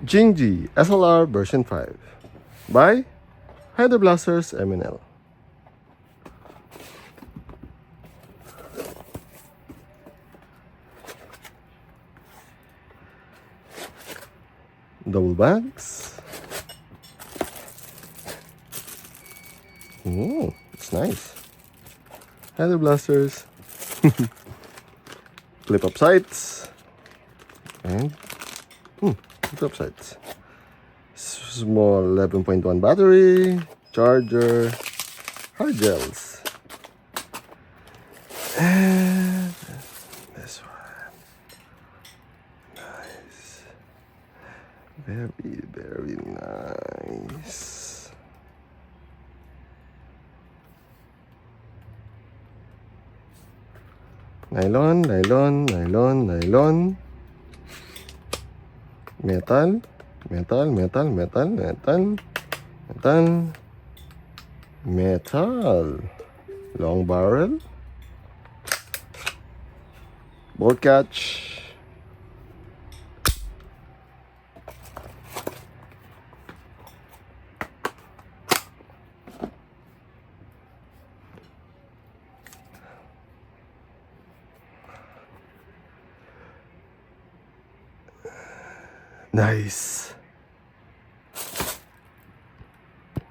Jingji SLR version 5 by Hydro Blasters MNL. Double bags. Oh, it's nice. Hydro Blasters. Flip up sights. And flip up sights. Small 11.1 battery, charger, hard gels. And this one. Nice. Very, very nice. Nylon, nylon, nylon, nylon. Metal, metal, metal, metal, metal, metal, metal. Long barrel. Bolt catch. Nice.